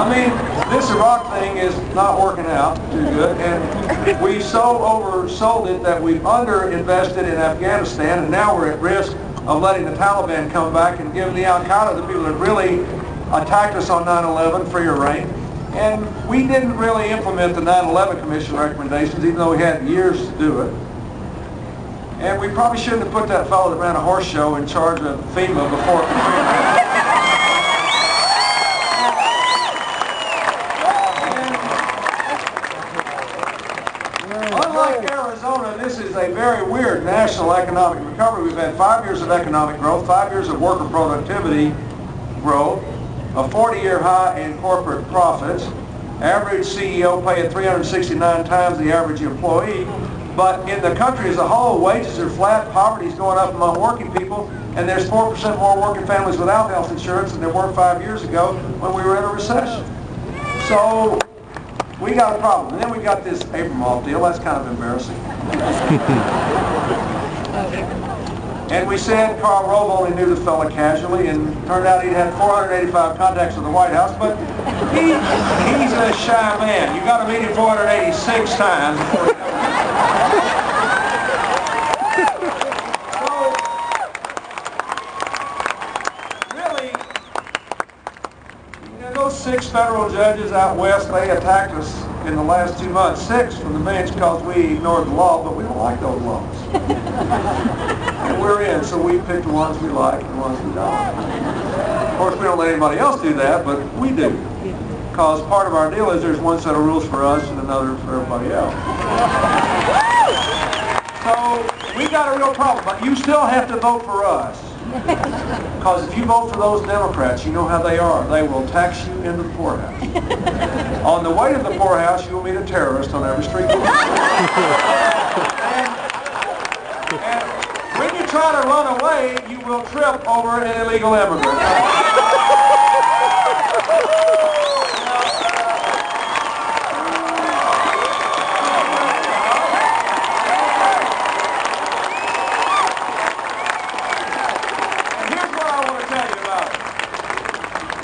I mean, this Iraq thing is not working out too good, and we so oversold it that we've underinvested in Afghanistan, and now we're at risk of letting the Taliban come back and give the Al-Qaeda, the people that really attacked us on 9/11, freer reign. And we didn't really implement the 9/11 Commission recommendations, even though we had years to do it. And we probably shouldn't have put that fellow that ran a horse show in charge of FEMA before Katrina. Unlike Arizona, this is a very weird national economic recovery. We've had 5 years of economic growth, 5 years of worker productivity growth, a 40-year high in corporate profits, average CEO paying 369 times the average employee. But in the country as a whole, wages are flat, poverty is going up among working people, and there's 4% more working families without health insurance than there were 5 years ago when we were in a recession. So we got a problem. And then we got this Abramoff deal. That's kind of embarrassing. And we said Karl Rove only knew the fella casually, and turned out he'd had 485 contacts with the White House, but he's a shy man. You got to meet him 486 times before he knows. So, really, those 6 federal judges out west, they attacked us in the last 2 months. 6 from the bench because we ignored the law, but we don't like those laws. And we're in, so we pick the ones we like and the ones we don't. Of course, we don't let anybody else do that, but we do. Because part of our deal is there's one set of rules for us and another for everybody else. So we got a real problem, but you still have to vote for us. Because if you vote for those Democrats, you know how they are. They will tax you into the poorhouse. On the way to the poorhouse, you will meet a terrorist on every street corner. And when you try to run away, you will trip over an illegal immigrant.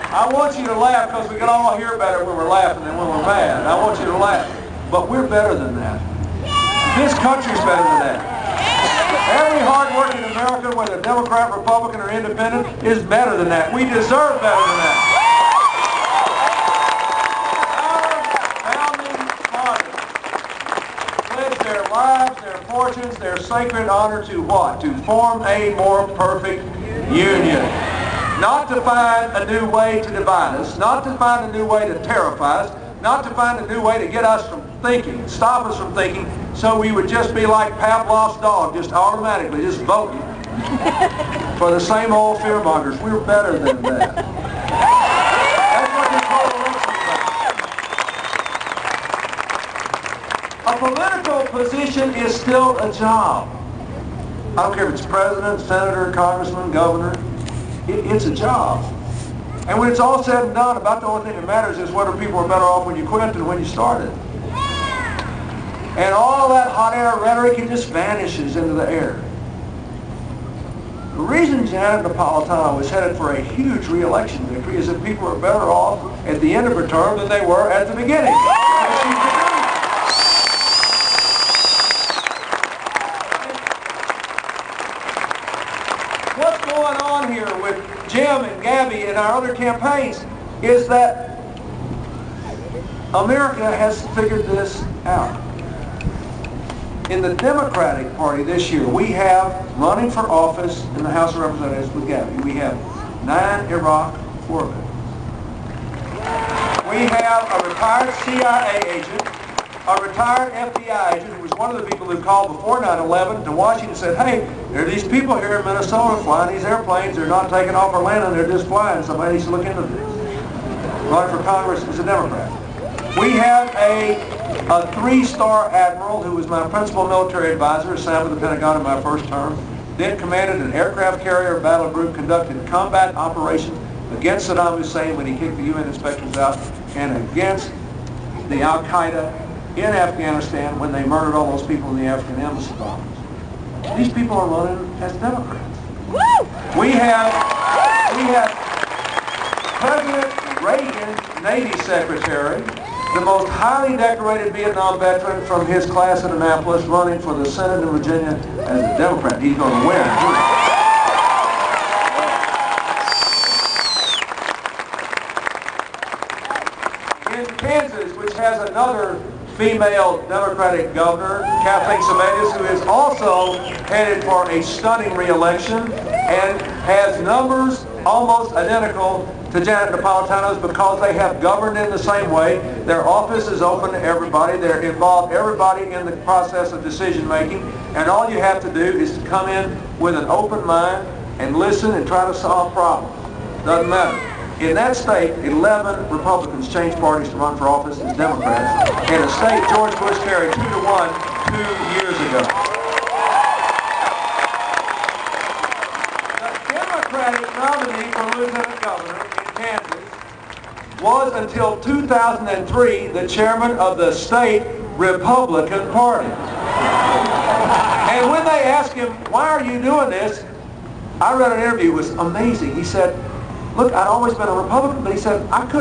I want you to laugh because we can all hear better when we're laughing than when we're mad. I want you to laugh. But we're better than that. This country's better than that. Every hard-working American, whether Democrat, Republican, or Independent, is better than that. We deserve better than that. Our founding fathers pledged their lives, their fortunes, their sacred honor to what? To form a more perfect union. Not to find a new way to divide us, not to find a new way to terrify us, not to find a new way to get us from thinking, stop us from thinking, so we would just be like Pavlov's dog, just automatically, just voting for the same old fearmongers. We're better than that. That's what this whole election is about. A political position is still a job. I don't care if it's president, senator, congressman, governor. It's a job. And when it's all said and done, about the only thing that matters is whether people are better off when you quit than when you started. And all that hot air rhetoric, it just vanishes into the air. The reason Janet Napolitano was headed for a huge re-election victory is that people are better off at the end of her term than they were at the beginning. What's going on here with Jim and Gabby and our other campaigns is that America has figured this out. In the Democratic Party this year, we have running for office in the House of Representatives with Gabby. We have 9 Iraq war veterans. We have a retired CIA agent, a retired FBI agent who was one of the people who called before 9/11 to Washington and said, hey, there are these people here in Minnesota flying these airplanes. They're not taking off or landing. They're just flying. Somebody needs to look into this. Running for Congress is a Democrat. We have a 3-star admiral who was my principal military advisor, assigned to the Pentagon in my first term, then commanded an aircraft carrier battle group, conducted combat operations against Saddam Hussein when he kicked the UN inspectors out, and against the Al-Qaeda in Afghanistan when they murdered all those people in the African embassy bombings. These people are running as Democrats. We have President Reagan Navy Secretary, the most highly decorated Vietnam veteran from his class at Annapolis, running for the Senate in Virginia as a Democrat. He's going to win. In Kansas, which has another female Democratic governor, Kathleen Sebelius, who is also headed for a stunning re-election and has numbers almost identical to Janet Napolitano's because they have governed in the same way. Their office is open to everybody. They're involved everybody in the process of decision making, and all you have to do is to come in with an open mind and listen and try to solve problems. Doesn't matter. In that state, 11 Republicans changed parties to run for office as Democrats. In a state George Bush carried 2-1 2 years ago. The Democratic nominee for lieutenant governor in Kansas was until 2003 the chairman of the state Republican Party. And when they asked him, why are you doing this? I read an interview, it was amazing. He said, look, I'd always been a Republican, but he said, I couldn't